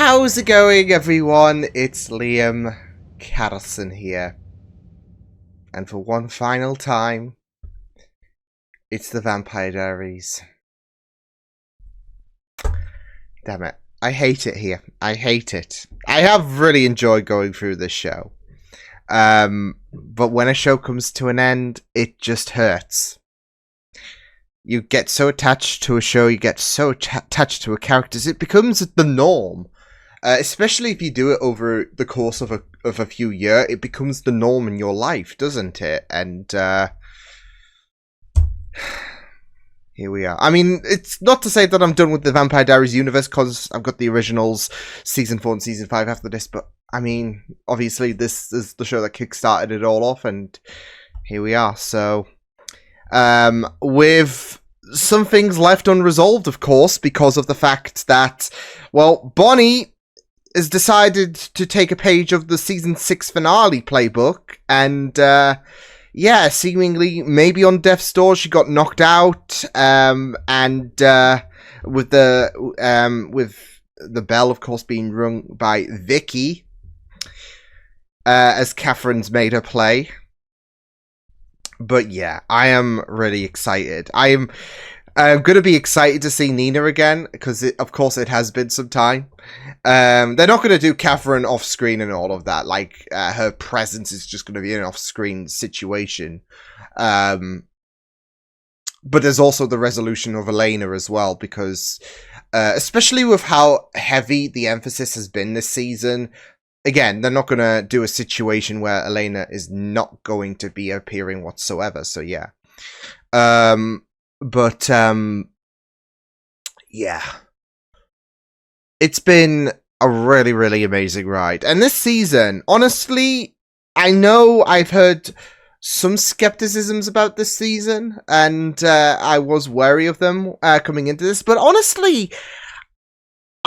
How's it going, everyone? It's Liam Catterson here. And for one final time, it's the Vampire Diaries. Damn it. I hate it here. I hate it. I have really enjoyed going through this show. But when a show comes to an end, it just hurts. You get so attached to a show, you get so attached to a character, it becomes the norm. Especially if you do it over the course of a few years, it becomes the norm in your life, doesn't it? And here we are. I mean, it's not to say that I'm done with the Vampire Diaries universe, because I've got the originals, Season 4 and Season 5 after this, but I mean, obviously this is the show that kickstarted it all off, and here we are. So, with some things left unresolved, of course, because of the fact that, well, Bonnie has decided to take a page of the Season 6 finale playbook, and, yeah, seemingly, maybe on death's door, she got knocked out, and, with the bell, of course, being rung by Vicky, as Catherine's made her play. But yeah, I am really excited. I'm going to be excited to see Nina again, because of course it has been some time. They're not going to do Catherine off screen and all of that. Like, her presence is just going to be an off screen situation. But there's also the resolution of Elena as well, because especially with how heavy the emphasis has been this season. Again, they're not going to do a situation where Elena is not going to be appearing whatsoever. So, yeah. Yeah. It's been a really, really amazing ride. And this season, honestly, I know I've heard some skepticisms about this season, and I was wary of them coming into this. But honestly,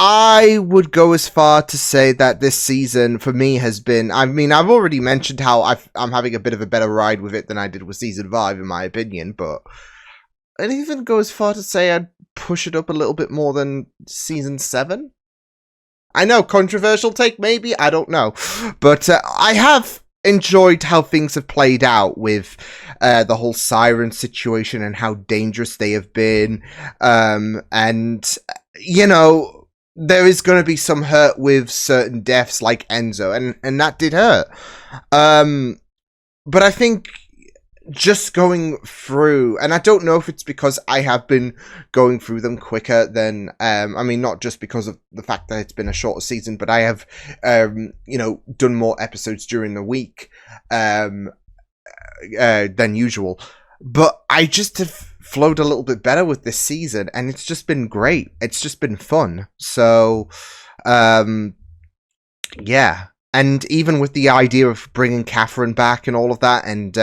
I would go as far to say that this season, for me, has been... I mean, I've already mentioned how I'm having a bit of a better ride with it than I did with Season 5, in my opinion, but I'd even go as far to say I'd push it up a little bit more than Season 7. I know, controversial take, maybe? I don't know. But I have enjoyed how things have played out with the whole siren situation and how dangerous they have been. And, you know... there is going to be some hurt with certain deaths like Enzo, and that did hurt. But I think just going through, and I don't know if it's because I have been going through them quicker than, I mean, not just because of the fact that it's been a shorter season, but I have, you know, done more episodes during the week than usual. But I just have flowed a little bit better with this season, and it's just been great. It's just been fun. So, yeah. And even with the idea of bringing Catherine back and all of that, and,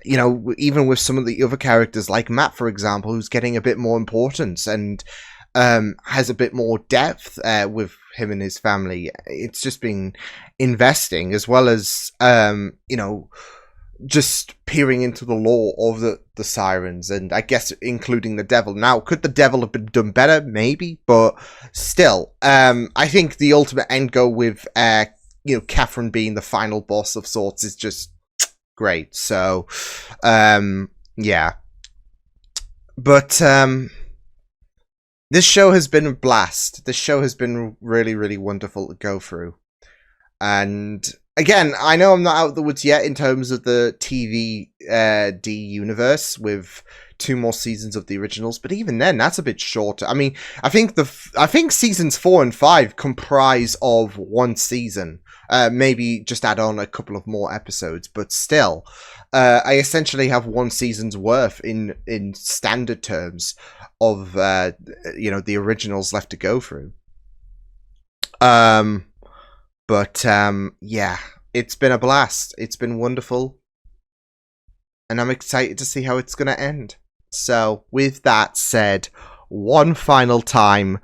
you know, even with some of the other characters, like Matt, for example, who's getting a bit more importance and has a bit more depth with him and his family, it's just been investing, as well as, you know, just peering into the lore of the sirens, and I guess including the devil. Now, could the devil have been done better? Maybe, but still, I think the ultimate end goal with, you know, Catherine being the final boss of sorts is just great. So, yeah. But, this show has been a blast. This show has been really, really wonderful to go through. And again, I know I'm not out of the woods yet in terms of the TVD universe with 2 more seasons of the originals, but even then, that's a bit shorter. I mean, I think seasons 4 and 5 comprise of 1 season. Maybe just add on a couple of more episodes, but still, I essentially have 1 season's worth in standard terms of you know, the originals left to go through. But, yeah, it's been a blast. It's been wonderful. And I'm excited to see how it's going to end. So, with that said, one final time,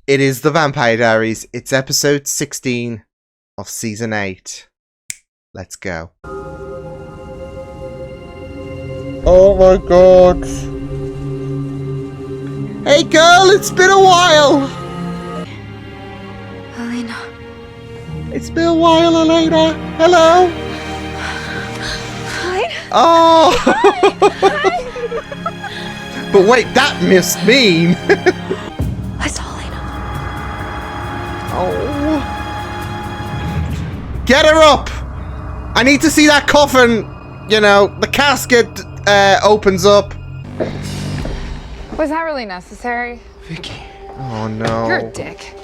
it is the Vampire Diaries. It's episode 16 of Season 8. Let's go. Oh my god. Hey girl, it's been a while! It's been a while, Elena. Hello. Hi. Oh. But wait, that must mean. I saw Elena. Oh. Get her up. I need to see that coffin. You know, the casket opens up. Was that really necessary? Vicky. Oh no. You're a dick.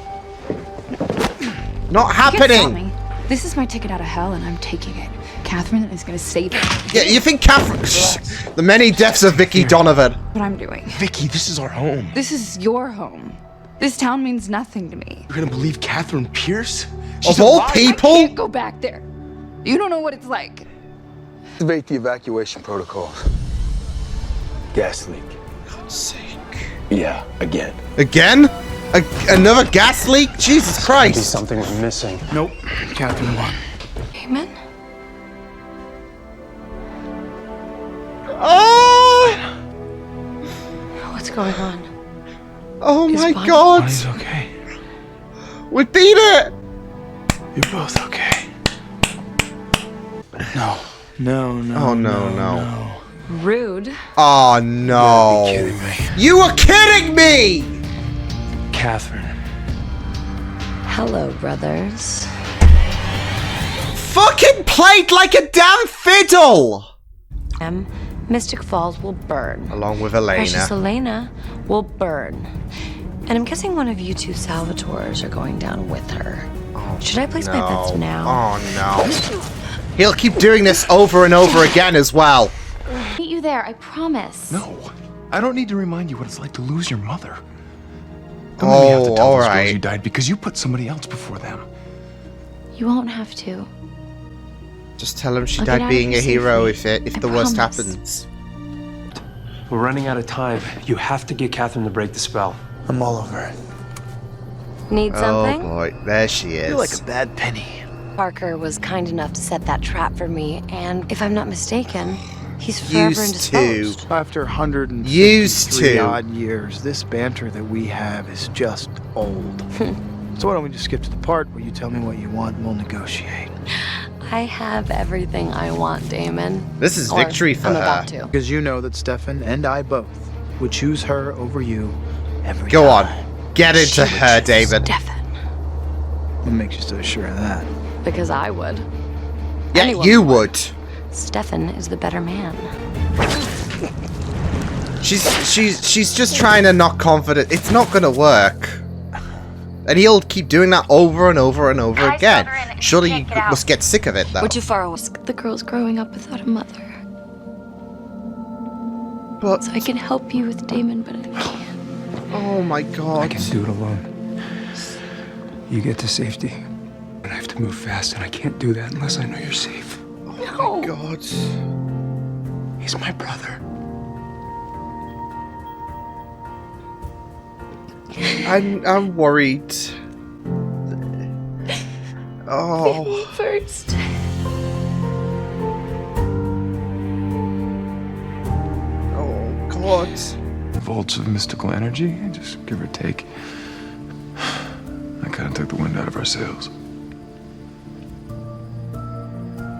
Not You can't stop happening. me. This is my ticket out of hell, and I'm taking it. Catherine is gonna save it. Yeah, you think Catherine... The many deaths of Vicky Donovan. What I'm doing. Vicky, this is our home. This is your home. This town means nothing to me. You're gonna believe Catherine Pierce? Of all I people? can't go back there. You don't know what it's like. Activate the evacuation protocols. Gas leak. God's sake. Yeah, again. Again? Another gas leak? Jesus Maybe Christ. something is missing. Nope. Catherine won. Amen? Oh! What's going on? Oh His my body- God. Bonnie's okay. We beat it! You're both okay. No. No, no. Oh, no. Rude. Oh no. You're kidding me. You were kidding me! Catherine. Hello, brothers. Fucking played like a damn fiddle! Mystic Falls will burn. Along with Precious Elena. Elena will burn. And I'm guessing one of you two Salvatores are going down with her. Should I place my bets now? Oh no. He'll keep doing this over and over again as well. Meet you there, I promise. No. I don't need to remind you what it's like to lose your mother. Don't let me have to tell those girls you died because you put somebody else before them. You won't have to. Just tell him she I'll get died out being of a here hero safely. if I the worst promise. happens. We're running out of time. You have to get Catherine to break the spell. I'm all over it. Need Oh something? boy, there she is. You're like a bad penny. Parker was kind enough to set that trap for me, and if I'm not mistaken, he's forever Used to. indisposed. After Used 153 to. odd years, this banter that we have is just old. So why don't we just skip to the part where you tell me what you want and we'll negotiate? I have everything I want, Damon. This is Or victory for I'm her. about to. Because you know that Stefan and I both would choose her over you every Go time. on. Get into her, David. Stefan. What makes you so sure of that? Because I would. Yeah, Anyone you would. Stefan is the better man. She's just trying to knock confidence. It's not gonna work. And he'll keep doing that over and over and over again. Surely you must get sick of it though. We're too far away. The girl's growing up without a mother. But So I can help you with Damon, but I can't. oh my I God. can do it alone. You get to safety. And I have to move fast, and I can't do that unless I know you're safe. Oh my God. He's my brother. I'm worried. Oh. First. Oh God. Volts of mystical energy, just give or take. I kind of took the wind out of our sails.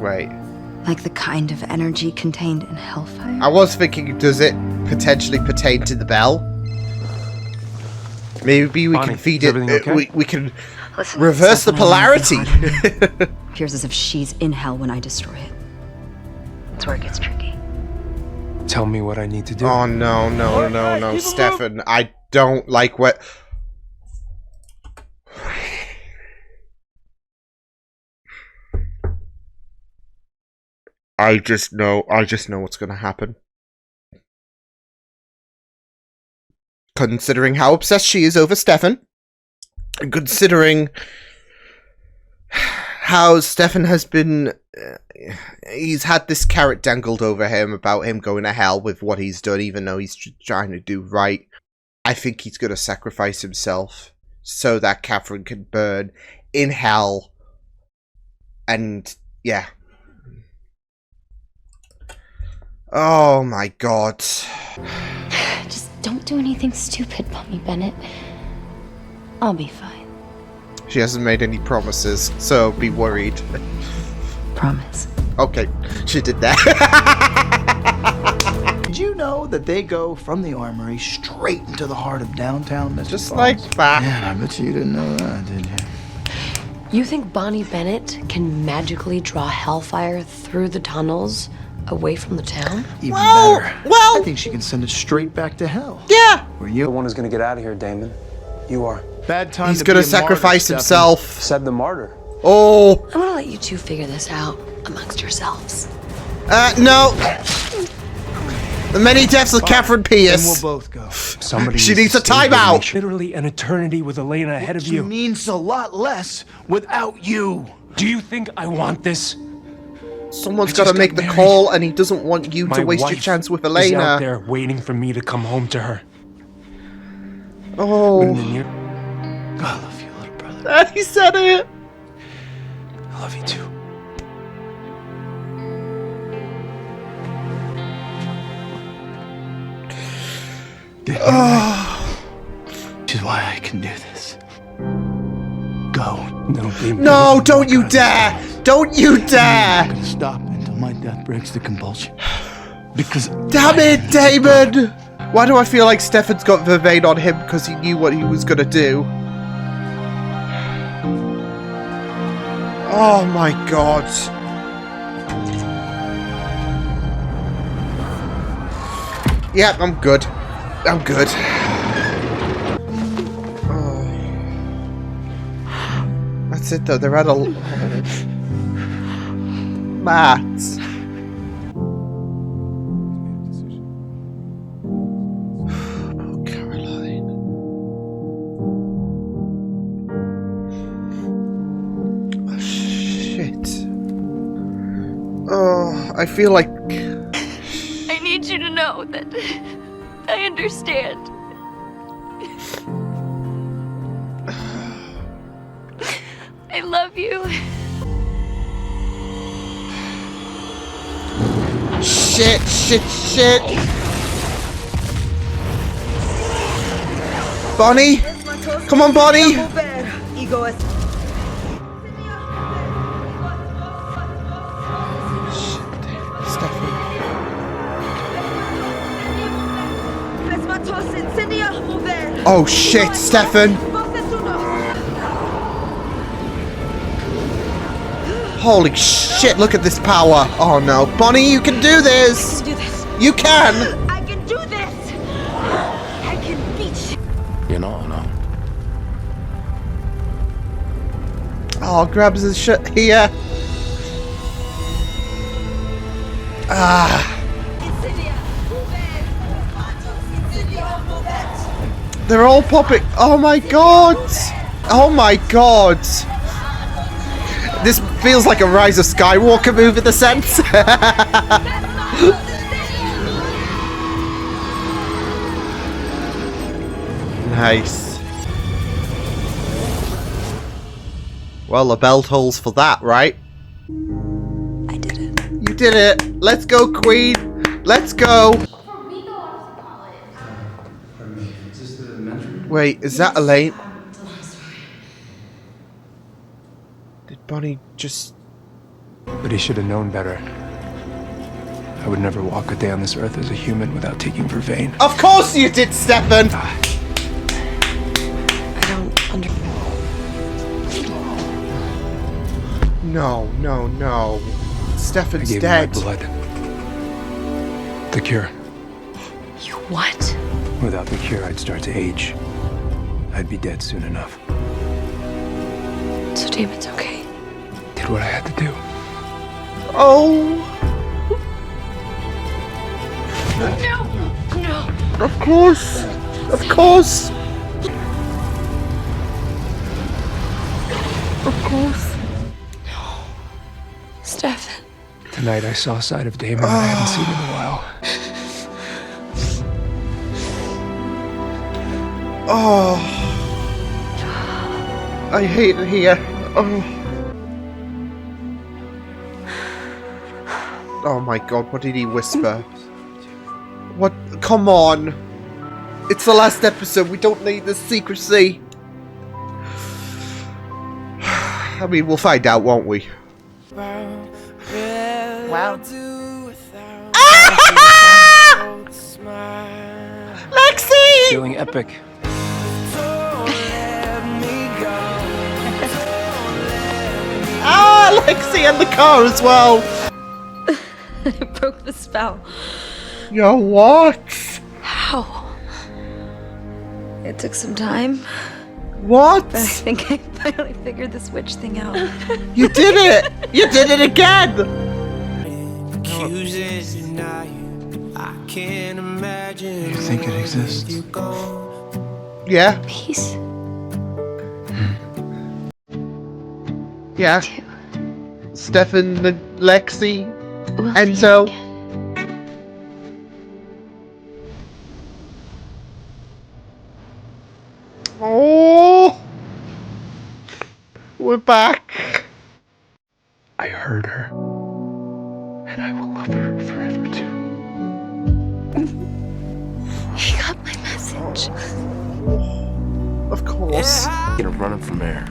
Wait. Like the kind of energy contained in hellfire? I was thinking, does it potentially pertain to the bell? Maybe we Bonnie, can feed is it. everything okay? We can Listen, reverse the Stefan, I know polarity. it's been hard. Appears as if she's in hell when I destroy it. That's where it gets tricky. Tell me what I need to do. Oh no, Stefan! I don't like what. I just know what's gonna happen. Considering how obsessed she is over Stefan, and considering how Stefan has been, he's had this carrot dangled over him about him going to hell with what he's done, even though he's trying to do right. I think he's going to sacrifice himself so that Catherine can burn in hell. And, yeah. Oh my God. Just don't do anything stupid, Mommy Bennett. I'll be fine. She hasn't made any promises, so be worried. Promise. Okay, she did that. Did you know that they go from the armory straight into the heart of downtown Mystic Just Falls? like that. Man, I bet you didn't know that, did you? You think Bonnie Bennett can magically draw hellfire through the tunnels away from the town? Even Well, better. well. I think she can send it straight back to hell. Yeah. Where The you one who's gonna get out of here, Damon. You are. bad time. He's to gonna be a martyr, sacrifice Stefan. himself. Said the martyr. Oh. I'm gonna let you two figure this out amongst yourselves. No. The many deaths of Catherine And Pierce. we'll both go. Somebody She needs a to stay with timeout. me. Literally an eternity with Elena ahead of She you. means a lot less without you. Do you think I want this? Someone's I got to just make got the married. call, and he doesn't want you My to waste your wife chance with is out Elena. there waiting for me to come home to her. But in Oh. the near, I love you, little brother. He said it. I love you too. Which is why I can do this. Go. No, Damon. No, don't you dare! Don't you I'm dare! gonna stop until my death breaks the compulsion. Because Damn it, Damon! Why do I feel like Stefan's got Vervain on him because he knew what he was gonna do? Oh my god. Yep, I'm good. I'm good. Oh. That's it though, they're at a... Matt. Oh, Caroline. Oh, shit. Oh, I feel like... I need you to know that I understand. I love you. Shit, shit, shit! Bonnie? Come on, Bonnie! Oh shit, Stefan! Holy shit, look at this power! Oh no. Bonnie, you can do this! You can! I can do this! I can beat you! You're not alone. Oh, grabs his shit here. Ah. They're all popping. Oh my god! Oh my god! This feels like a Rise of Skywalker move in the sense. Nice. Well, the bell tolls for that, right? I did it. You did it. Let's go, Queen. Let's go. Wait, is that Elaine? Did Bonnie just... But he should have known better. I would never walk a day on this earth as a human without taking Vervain. Of course you did, Stefan! I don't under... No, no, no. I Stefan's gave dead. him my blood. The cure. You what? Without the cure, I'd start to age. I'd be dead soon enough. So Damon's okay. Did what I had to do. Oh! No! No! Of course! Of course! Of course! Stefan. Tonight I saw a side of Damon that I hadn't seen in a while. Oh! I hate it here. Oh. Oh my god, what did he whisper? What? Come on! It's the last episode, we don't need this secrecy! I mean, we'll find out, won't we? Wow. Lexi! Feeling epic. Ah, Lexi and the car as well. I broke the spell. Yo, what? How? It took some time, What? but I think I finally figured the switch thing out. You did it! You did it again! You think it exists? Yeah. Peace. Yeah. Stefan and Lexi. We'll Enzo. see again. Oh! We're back. I heard her. And I will love her forever too. He got my message. Of course. Gonna run him from air.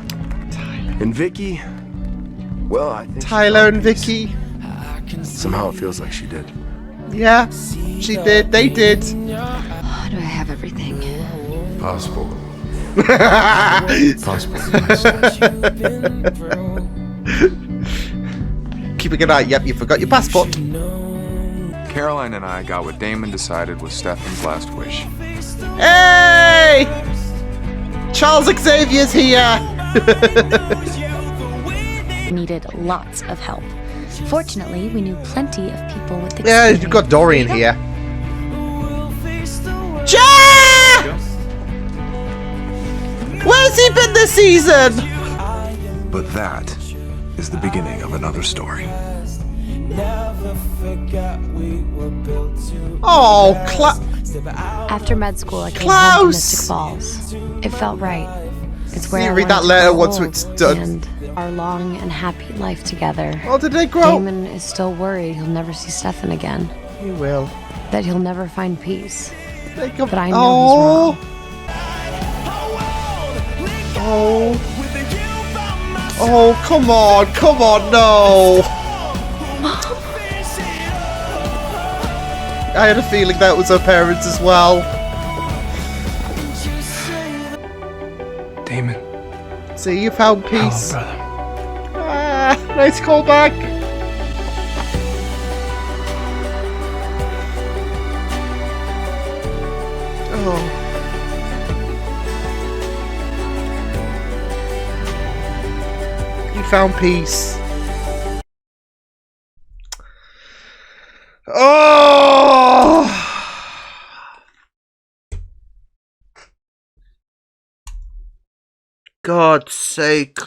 And Vicky, well, I think Tyler and Vicky. somehow it feels like she did. Yeah, she did. They did. Oh, do I have everything? Possible. Possible. Keeping an eye. Yep, you forgot your passport. Caroline and I got what Damon decided was Stefan's last wish. Hey! Charles Xavier's here. Needed lots of help. Fortunately, we knew plenty of people with experience. Yeah, you've got Dorian here. Ja! Where's he been this season? But that is the beginning of another story. Oh, After med school, I came Klaus! home to Mystic Falls. It felt right. It's where You I read that wanted to letter grow once old it's done. And our long and happy life together. Oh, did they grow? Damon is still worried he'll never see Stefan again. He will. That he'll never find peace. But I know Oh. he's wrong. Oh. Oh, come on, no. I had a feeling that was her parents as well. Damon. See, you found peace. Oh, brother. Ah, nice callback. Oh. You found peace. Oh! God's sake.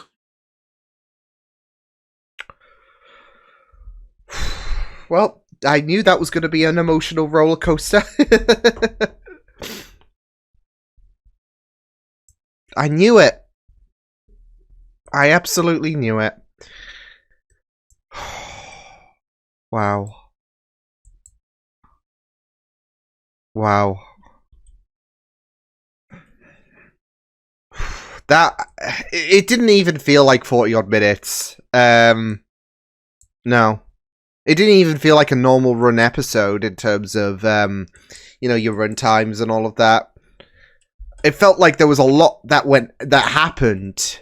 Well, I knew that was going to be an emotional roller coaster. I knew it. I absolutely knew it. Wow. Wow. That it didn't even feel like 40 odd minutes. No. It didn't even feel like a normal run episode in terms of you know, your run times and all of that. It felt like there was a lot that happened.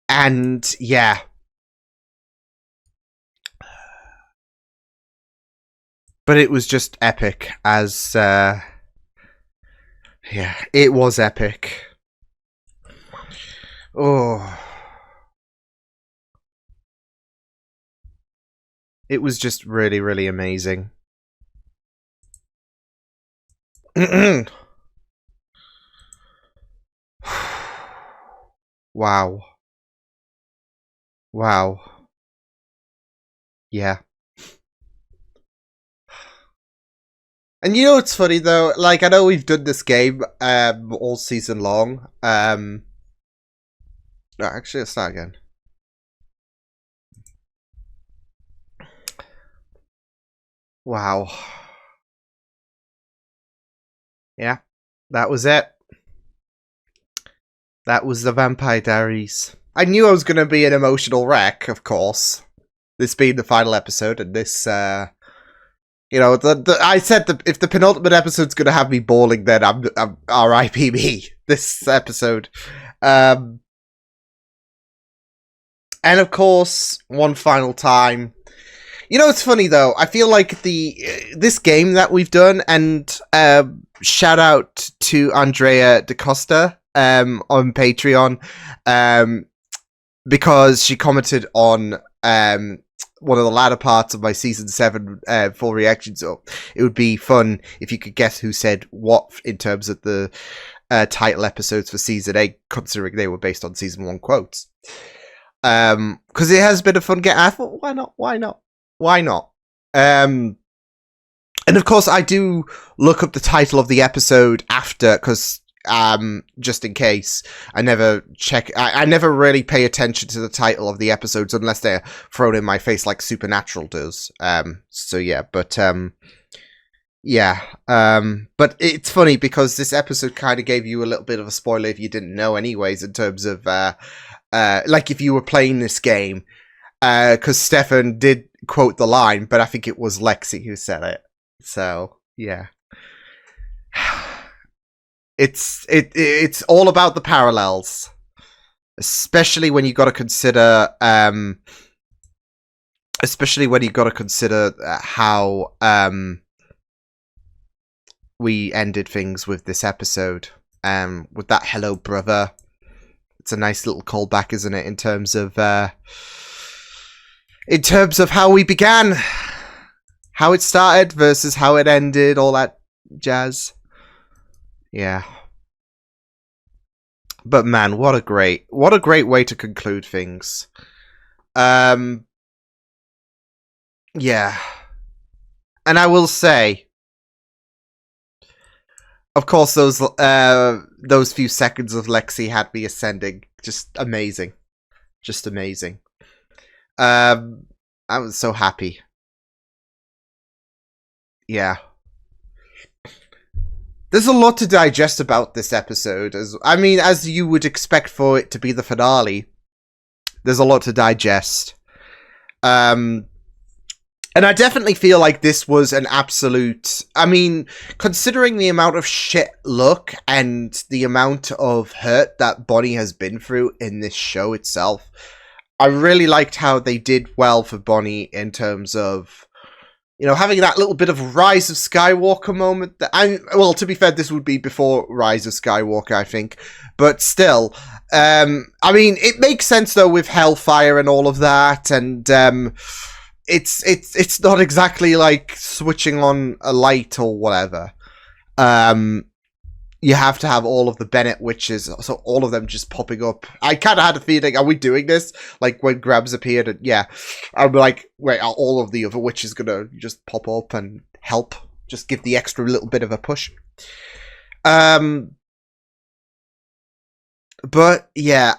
And yeah. But it was just epic as yeah, it was epic. Oh. It was just really, really amazing. Wow. Wow. Yeah. And you know what's funny though? Like, I know we've done this game all season long. No, actually, let's start again. Wow. Yeah, that was it. That was the Vampire Diaries. I knew I was going to be an emotional wreck, of course. This being the final episode, and this, you know, I said that if the penultimate episode's going to have me bawling, then I'm R.I.P. me. This episode. And of course, one final time. You know, it's funny though. I feel like this game that we've done, and shout out to Andrea DaCosta on Patreon, because she commented on one of the latter parts of my season 7 full reaction. So it would be fun if you could guess who said what in terms of the title episodes for season 8, considering they were based on season 1 quotes. Because it has been a fun game. I thought, why not? And of course, I do look up the title of the episode after, because just in case, I never check. I never really pay attention to the title of the episodes unless they're thrown in my face like Supernatural does. So yeah, but but it's funny because this episode kind of gave you a little bit of a spoiler if you didn't know, anyways, in terms of like if you were playing this game, because Stefan did quote the line, but I think it was Lexi who said it. So yeah. It's all about the parallels, especially when you got to consider how we ended things with this episode, with that hello brother. It's a nice little callback, isn't it, in terms of how we began, how it started versus how it ended, all that jazz. Yeah. But man, what a great way to conclude things. Yeah. And I will say, of course, those few seconds of Lexi had me ascending. Just amazing. Just amazing. I was so happy. Yeah. There's a lot to digest about this episode. As you would expect for it to be the finale, there's a lot to digest. And I definitely feel like this was an absolute... considering the amount of shit luck and the amount of hurt that Bonnie has been through in this show itself, I really liked how they did well for Bonnie in terms of, you know, having that little bit of Rise of Skywalker moment. Well, to be fair, this would be before Rise of Skywalker, I think. But still, it makes sense, though, with Hellfire and all of that. And it's not exactly like switching on a light or whatever. You have to have all of the Bennett witches, so all of them just popping up. I kind of had a feeling, are we doing this? Like, when Grabs appeared, and yeah. I'm like, wait, are all of the other witches gonna just pop up and help? Just give the extra little bit of a push. But, yeah,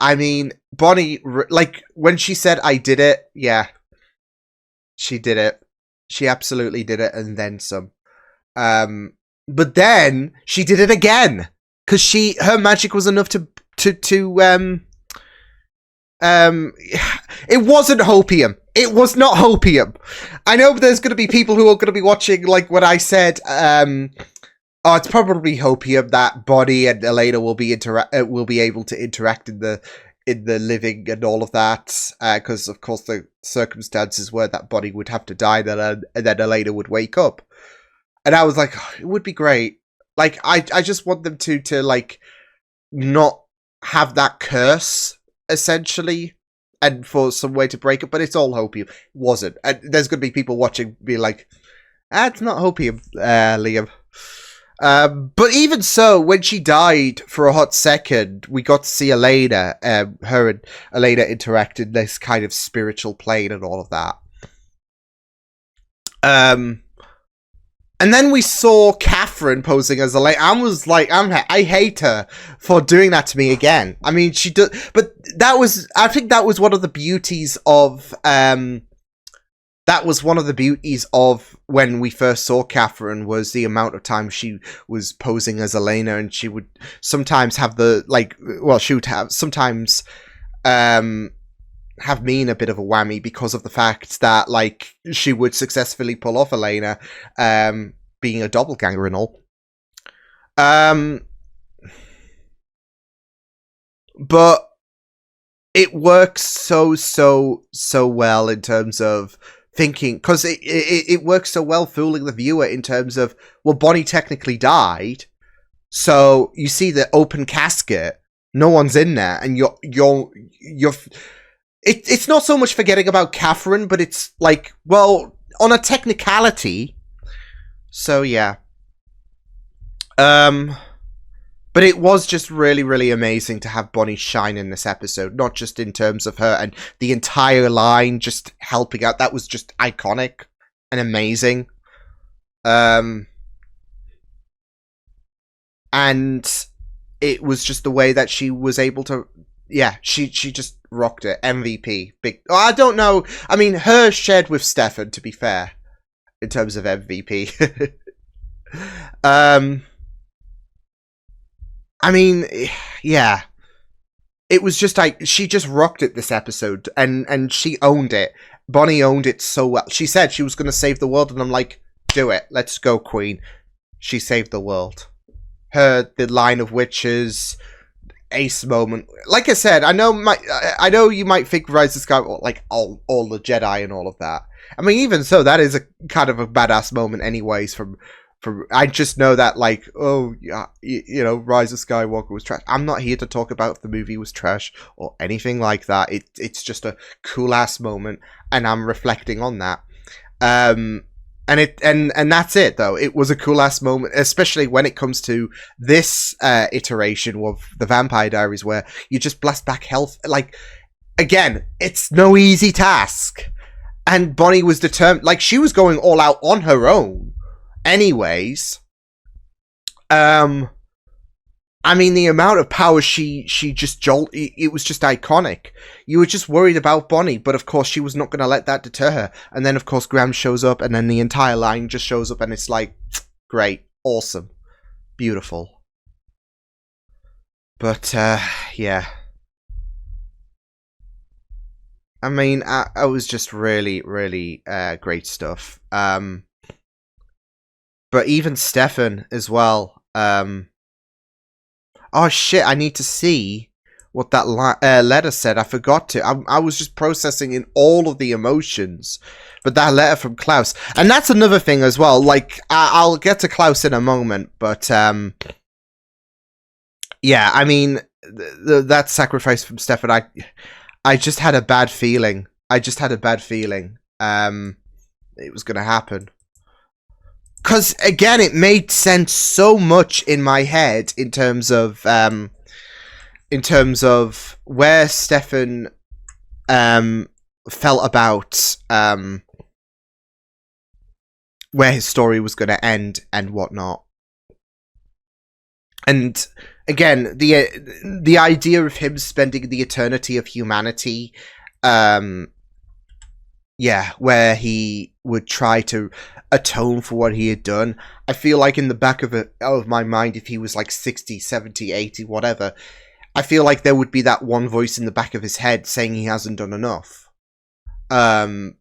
Bonnie, like, when she said, I did it, yeah. She did it. She absolutely did it, and then some. But then she did it again, because her magic was enough to it wasn't hopium. It was not hopium. I know there's going to be people who are going to be watching, like when I said, it's probably hopium that Bonnie and Elena will be able to interact in the living and all of that, because of course the circumstances were that Bonnie would have to die, and then Elena would wake up. And I was like, oh, it would be great. Like, I just want them to like, not have that curse, essentially, and for some way to break it, but it's all hopium. It wasn't. And there's going to be people watching be like, it's not hopium, Liam. But even so, when she died for a hot second, we got to see Elena, her and Elena interact in this kind of spiritual plane and all of that. And then we saw Catherine posing as Elena. I was like, I hate her for doing that to me again. She does, but I think that was one of the beauties of, when we first saw Catherine, was the amount of time she was posing as Elena, and she would sometimes have sometimes have me in a bit of a whammy because of the fact that, like, she would successfully pull off Elena, being a doppelganger and all. But it works so well in terms of thinking, because it works so well fooling the viewer in terms of, well, Bonnie technically died, so you see the open casket, no one's in there, and it's not so much forgetting about Catherine, but it's like, well, on a technicality. So yeah. But it was just really amazing to have Bonnie shine in this episode, not just in terms of her and the entire line just helping out. That was just iconic and amazing. And it was just the way that she was able to, yeah, she just rocked it. MVP. Big. Oh, I don't know. I mean, her shared with Stefan, to be fair, in terms of MVP. I mean, yeah. It was just like, she just rocked it this episode, and she owned it. Bonnie owned it so well. She said she was going to save the world, and I'm like, do it. Let's go, Queen. She saved the world. The line of witches, ace moment. Like I said, I know you might think Rise of Skywalker, like all the Jedi and all of that. I mean, even so, that is a kind of a badass moment anyways from I just know that, like, oh, yeah, you know, Rise of Skywalker was trash. I'm not here to talk about if the movie was trash or anything like that. It's just a cool-ass moment, and I'm reflecting on that. And that's it, though. It was a cool-ass moment, especially when it comes to this iteration of the Vampire Diaries, where you just blast back health. Like, again, it's no easy task. And Bonnie was determined. Like, she was going all out on her own. Anyways, I mean, the amount of power she just it was just iconic. You were just worried about Bonnie, but of course she was not going to let that deter her. And then, of course, Graham shows up, and then the entire line just shows up, and it's like, great, awesome, beautiful. But, yeah. I mean, I was just really great stuff. But even Stefan as well. Oh shit, I need to see what that letter said. I forgot to. I was just processing in all of the emotions. But that letter from Klaus. And that's another thing as well. Like, I'll get to Klaus in a moment. But, yeah, I mean, that sacrifice from Stefan, I just had a bad feeling. It was going to happen. Because, again, it made sense so much in my head in terms of where Stefan felt about where his story was going to end and whatnot. And, again, the idea of him spending the eternity of humanity, yeah, where he would try to atone for what he had done. I feel like in the back of my mind, if he was like 60, 70, 80, whatever, I feel like there would be that one voice in the back of his head saying he hasn't done enough. So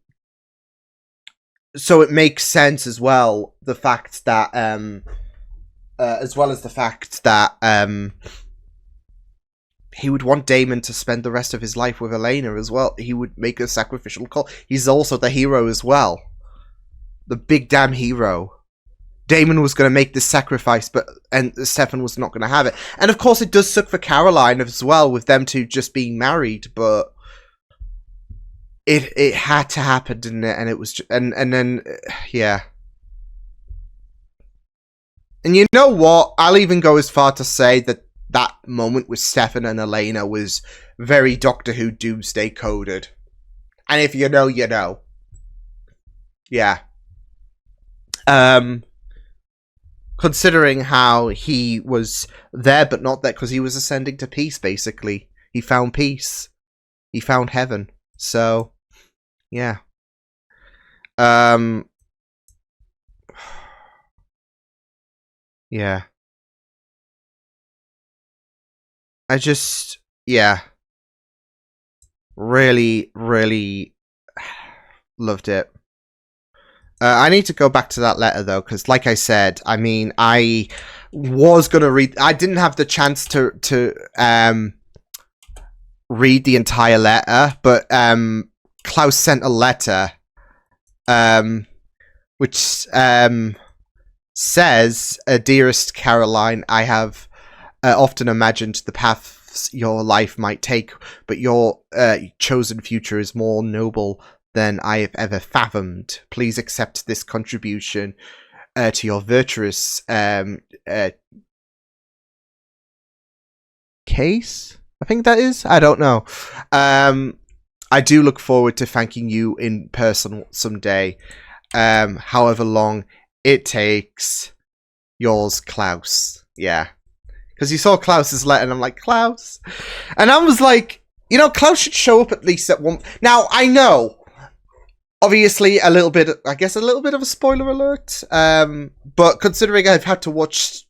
it makes sense as well, the fact that, as well as the fact that, he would want Damon to spend the rest of his life with Elena as well. He would make a sacrificial call. He's also the hero as well. The big damn hero. Damon was going to make this sacrifice, and Stefan was not going to have it. And of course it does suck for Caroline as well, with them two just being married, but it had to happen, didn't it? And it was, and then, yeah. And you know what? I'll even go as far to say that moment with Stefan and Elena was very Doctor Who Doomsday coded. And if you know, you know. Yeah. Considering how he was there but not there, because he was ascending to peace, basically. He found peace. He found heaven. So, yeah. Yeah. I just, yeah. Really, really loved it. I need to go back to that letter though, because like I said, I mean, I was gonna read. I didn't have the chance to read the entire letter, but Klaus sent a letter, which says, "Dearest Caroline, I have often imagined the paths your life might take, but your chosen future is more noble than I have ever fathomed. Please accept this contribution to your virtuous case. I think that is. I don't know. I do look forward to thanking you in person someday, however long it takes. Yours, Klaus." Yeah. Because you saw Klaus's letter, and I'm like, Klaus? And I was like, you know, Klaus should show up at least at one... Now, I know, obviously, a little bit of a spoiler alert, but considering I've had to watch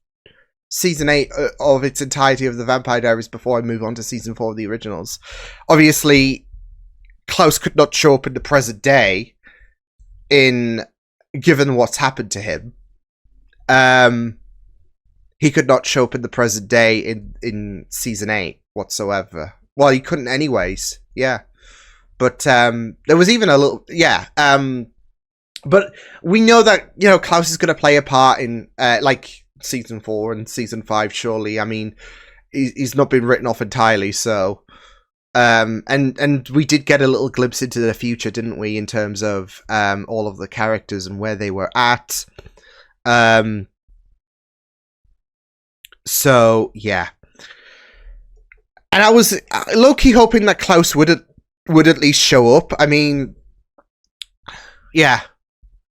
Season 8 of its entirety of the Vampire Diaries before I move on to Season 4 of the originals, obviously, Klaus could not show up in the present day, given what's happened to him. He could not show up in the present day in Season 8 whatsoever. Well, he couldn't anyways, yeah. But there was even a little... Yeah. But we know that, you know, Klaus is going to play a part in, like, Season 4 and Season 5, surely. I mean, he's not been written off entirely, so... And we did get a little glimpse into the future, didn't we, in terms of all of the characters and where they were at. So, yeah. And I was low-key hoping that Klaus would at least show up. I mean, yeah.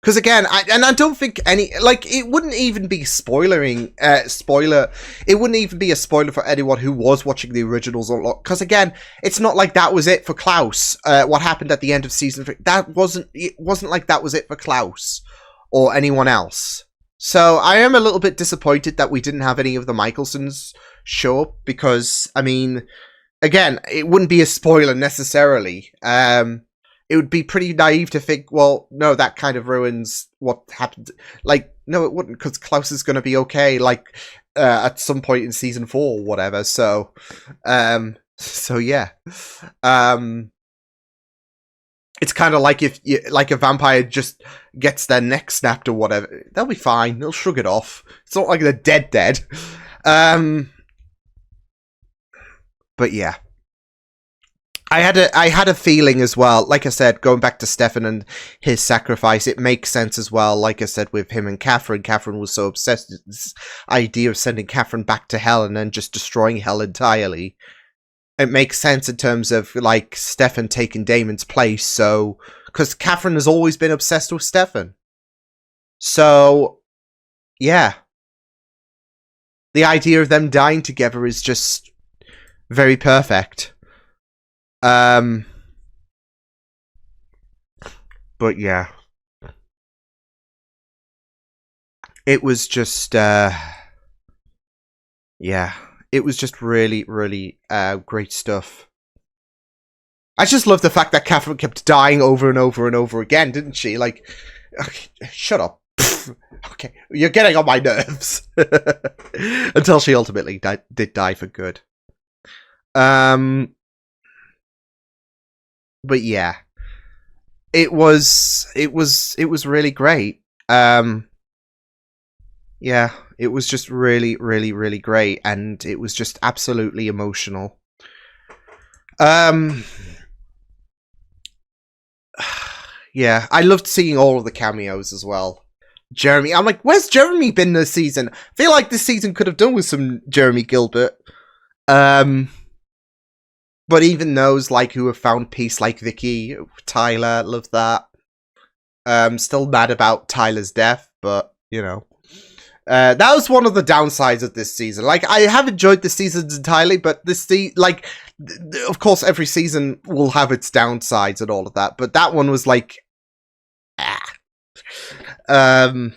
Because again, I don't think it wouldn't even be spoiler. It wouldn't even be a spoiler for anyone who was watching the originals or not. Because again, it's not like that was it for Klaus. What happened at the end of Season 3, it wasn't like that was it for Klaus or anyone else. So I am a little bit disappointed that we didn't have any of the Michelsons show up, because, I mean, again, it wouldn't be a spoiler necessarily. It would be pretty naive to think, well, no, that kind of ruins what happened. Like, no, it wouldn't, because Klaus is going to be okay, like, at some point in Season 4 or whatever, so, yeah. It's kind of like if a vampire just gets their neck snapped or whatever. They'll be fine. They'll shrug it off. It's not like they're dead. But yeah. I had a feeling as well. Like I said, going back to Stefan and his sacrifice, it makes sense as well. Like I said, with him and Catherine. Catherine was so obsessed with this idea of sending Catherine back to hell and then just destroying hell entirely. It makes sense in terms of, like, Stefan taking Damon's place, so... Because Catherine has always been obsessed with Stefan. So, yeah. The idea of them dying together is just very perfect. But, yeah. It was just, yeah. It was just really, really great stuff. I just love the fact that Catherine kept dying over and over and over again, didn't she? Like, okay, shut up. Okay, you're getting on my nerves. Until she ultimately did die for good. But yeah, it was really great. Yeah, it was just really, really, really great, and it was just absolutely emotional. Yeah, I loved seeing all of the cameos as well. Jeremy, I'm like, where's Jeremy been this season? I feel like this season could have done with some Jeremy Gilbert. But even those, like, who have found peace, like Vicky, Tyler, love that. Still mad about Tyler's death, but, you know. That was one of the downsides of this season. Like, I have enjoyed the seasons entirely, but of course, every season will have its downsides and all of that. But that one was like, But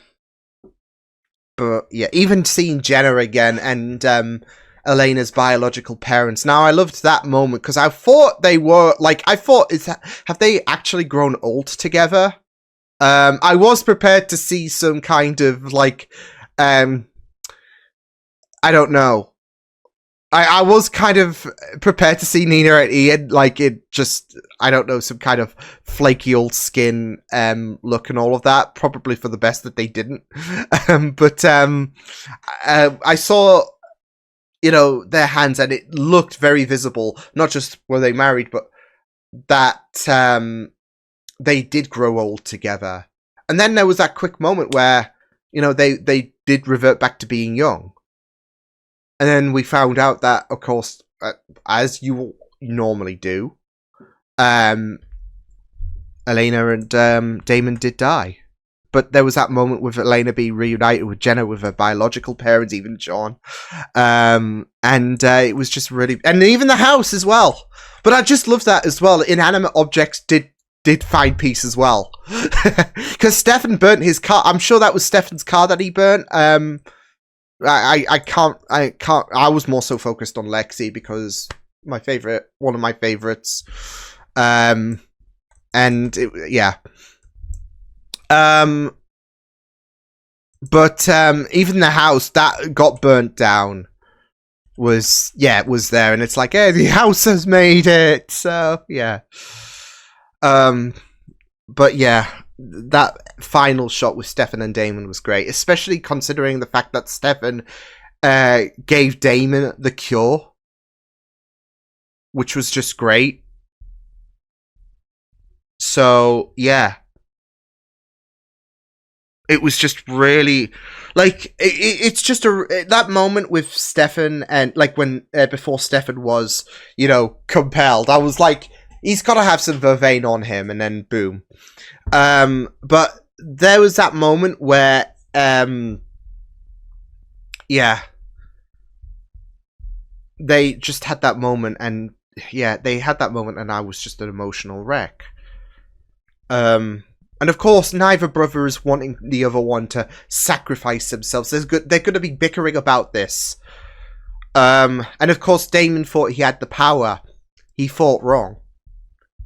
yeah, even seeing Jenna again and Elena's biological parents. Now, I loved that moment because I thought they were like, have they actually grown old together? I was prepared to see some kind of like, I don't know. I was kind of prepared to see Nina and Ian, like, it just, I don't know, some kind of flaky old skin look and all of that. Probably for the best that they didn't. But I saw, you know, their hands, and it looked very visible. Not just were they married, but that they did grow old together. And then there was that quick moment where, you know, they did revert back to being young. And then we found out that, of course, as you normally do, Elena and Damon did die. But there was that moment with Elena being reunited with Jenna, with her biological parents, even John. And it was just really... And even the house as well. But I just love that as well. Inanimate objects did find peace as well. Because Stefan burnt his car. I'm sure that was Stefan's car that he burnt. I can't. I was more so focused on Lexi because one of my favorites. And yeah. But even the house that got burnt down was there, and it's like, hey, the house has made it. So yeah. But yeah. That final shot with Stefan and Damon was great, especially considering the fact that Stefan gave Damon the cure, which was just great. So yeah, it was just really like it's just that moment with Stefan, and like when before Stefan was, you know, compelled. I was like, he's got to have some vervain on him, and then boom. But there was that moment where, yeah, they just had that moment, and yeah, they had that moment, and I was just an emotional wreck. And of course, neither brother is wanting the other one to sacrifice themselves. They're going to be bickering about this. And of course, Damon thought he had the power. He fought wrong.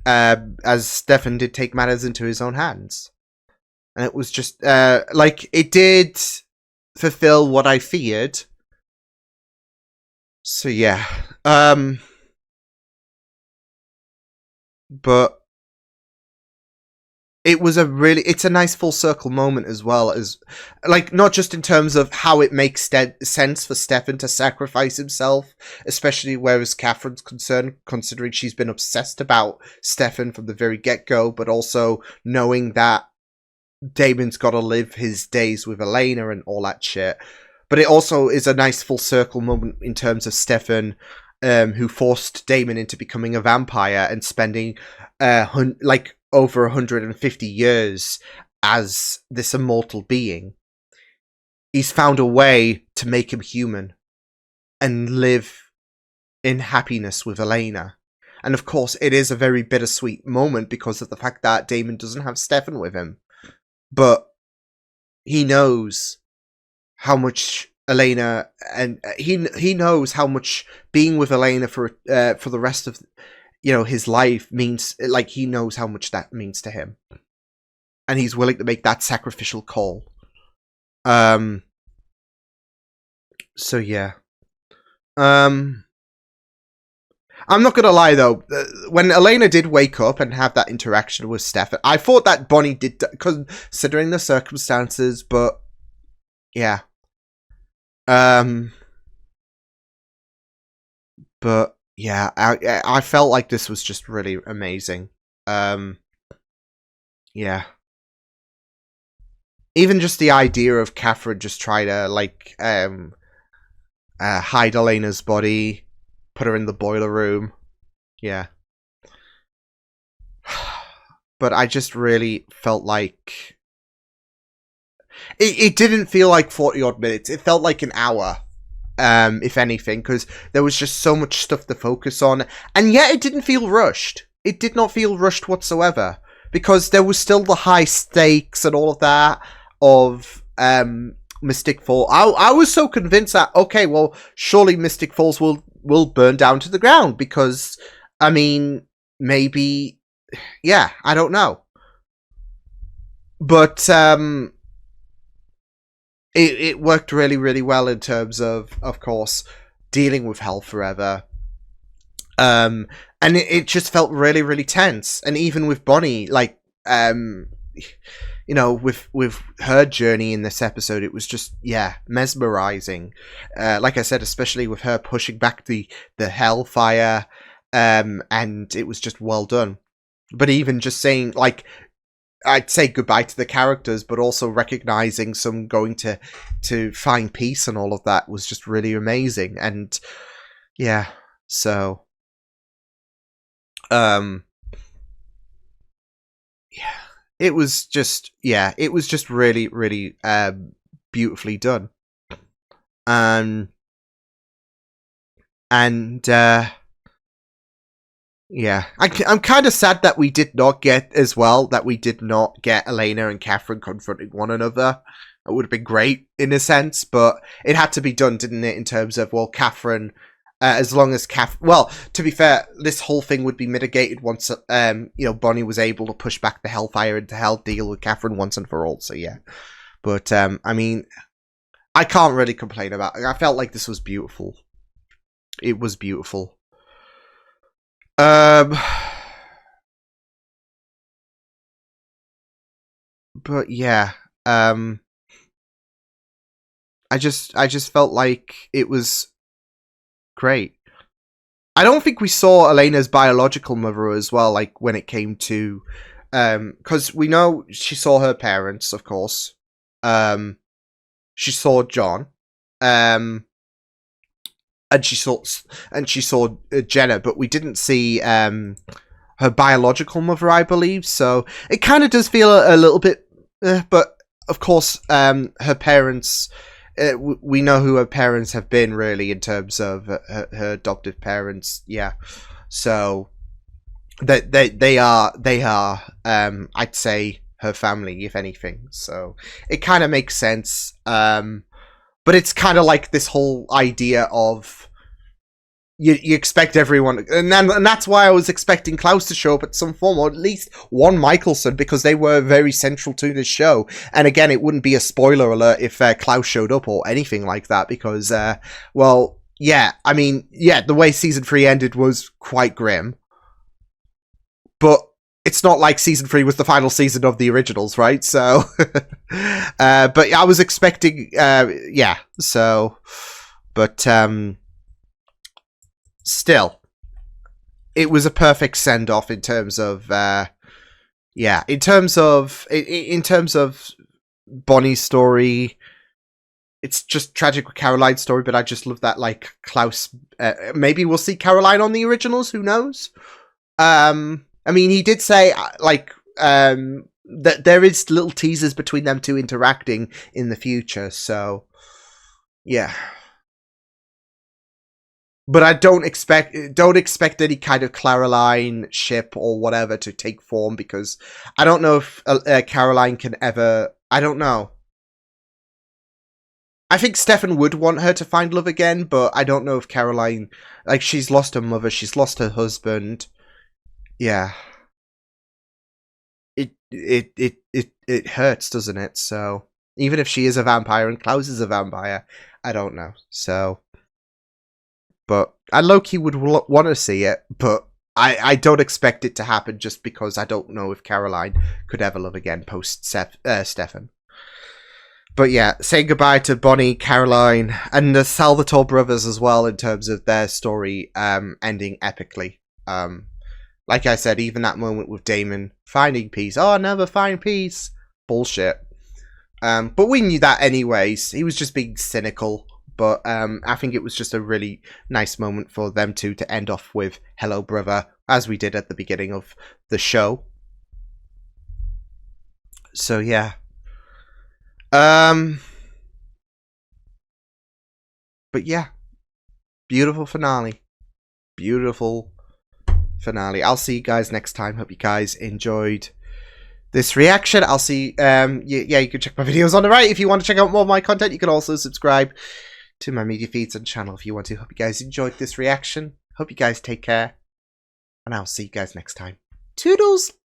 As Stefan did take matters into his own hands. And it was just, like, it did fulfill what I feared. So, yeah. But it's a nice full circle moment as well, as, like, not just in terms of how it makes sense for Stefan to sacrifice himself, especially where as Catherine's concerned, considering she's been obsessed about Stefan from the very get-go, but also knowing that Damon's got to live his days with Elena and all that shit. But it also is a nice full circle moment in terms of Stefan, who forced Damon into becoming a vampire and spending, like, over 150 years as this immortal being. He's found a way to make him human and live in happiness with Elena. And of course, it is a very bittersweet moment because of the fact that Damon doesn't have Stefan with him. But he knows how much Elena, and he knows how much being with Elena for the rest of, you know, his life means, like, he knows how much that means to him. And he's willing to make that sacrificial call. So, yeah. I'm not gonna lie, though. When Elena did wake up and have that interaction with Stefan, I thought that Bonnie did, considering the circumstances, but, yeah. But, yeah, I felt like this was just really amazing. Yeah. Even just the idea of Catherine just trying to, like, hide Elena's body, put her in the boiler room. Yeah. But I just really felt like... It didn't feel like 40-odd minutes. It felt like an hour. If anything, because there was just so much stuff to focus on, and yet it didn't feel rushed. It did not feel rushed whatsoever, because there was still the high stakes and all of that of Mystic Falls. I was so convinced that, okay, well, surely Mystic Falls will burn down to the ground because, I mean, maybe, yeah, I don't know. But it worked really, really well in terms of course, dealing with hell forever. And it just felt really, really tense. And even with Bonnie, like, you know, with her journey in this episode, it was just, yeah, mesmerizing. Like I said, especially with her pushing back the hellfire, and it was just well done. But even just saying, like, I'd say goodbye to the characters, but also recognizing some going to find peace and all of that was just really amazing. And yeah, so yeah, it was just really, really beautifully done. And yeah, I'm kind of sad that we did not get Elena and Catherine confronting one another. It would have been great in a sense, but it had to be done, didn't it? In terms of, well, Catherine, as long as well, to be fair, this whole thing would be mitigated once, you know, Bonnie was able to push back the hellfire into hell, deal with Catherine once and for all. So yeah, but I mean, I can't really complain about it. I felt like this was beautiful. It was beautiful. But yeah, I just felt like it was great. I don't think we saw Elena's biological mother as well, like when it came to, because we know she saw her parents, of course. She saw John, and she saw Jenna, but we didn't see her biological mother, I believe. So it kind of does feel a little bit, but of course, her parents. We know who her parents have been, really, in terms of her adoptive parents. Yeah, so they are I'd say her family, if anything. So it kind of makes sense. But it's kind of like this whole idea of you expect everyone, and that's why I was expecting Klaus to show up at some form, or at least one Michelson, because they were very central to this show. And again, it wouldn't be a spoiler alert if Klaus showed up or anything like that, because, well, yeah, I mean, yeah, the way season 3 ended was quite grim. But it's not like season 3 was the final season of the originals, right? So, but I was expecting, yeah, so, but, still, it was a perfect send-off in terms of, yeah, in terms of Bonnie's story. It's just tragic with Caroline's story, but I just love that, like, Klaus, maybe we'll see Caroline on the originals, who knows? I mean, he did say, like, that there is little teasers between them two interacting in the future, so, yeah. But I don't expect any kind of Caroline ship or whatever to take form, because I don't know if Caroline can ever, I don't know. I think Stefan would want her to find love again, but I don't know if Caroline, like, she's lost her mother, she's lost her husband. Yeah. It hurts, doesn't it? So, even if she is a vampire and Klaus is a vampire, I don't know. So, but I low-key would want to see it, but I don't expect it to happen, just because I don't know if Caroline could ever love again post Stefan. But yeah, saying goodbye to Bonnie, Caroline, and the Salvatore brothers as well, in terms of their story ending epically. Like I said, even that moment with Damon finding peace. Oh, I'll never find peace. Bullshit. But we knew that anyways. He was just being cynical. But I think it was just a really nice moment for them two to end off with Hello Brother, as we did at the beginning of the show. So yeah. But yeah. Beautiful finale. Beautiful finale. I'll see you guys next time. Hope you guys enjoyed this reaction. I'll see. Yeah, you can check my videos on the right if you want to check out more of my content. You can also subscribe to my media feeds and channel if you want to. Hope you guys enjoyed this reaction. Hope you guys take care, and I'll see you guys next time. Toodles!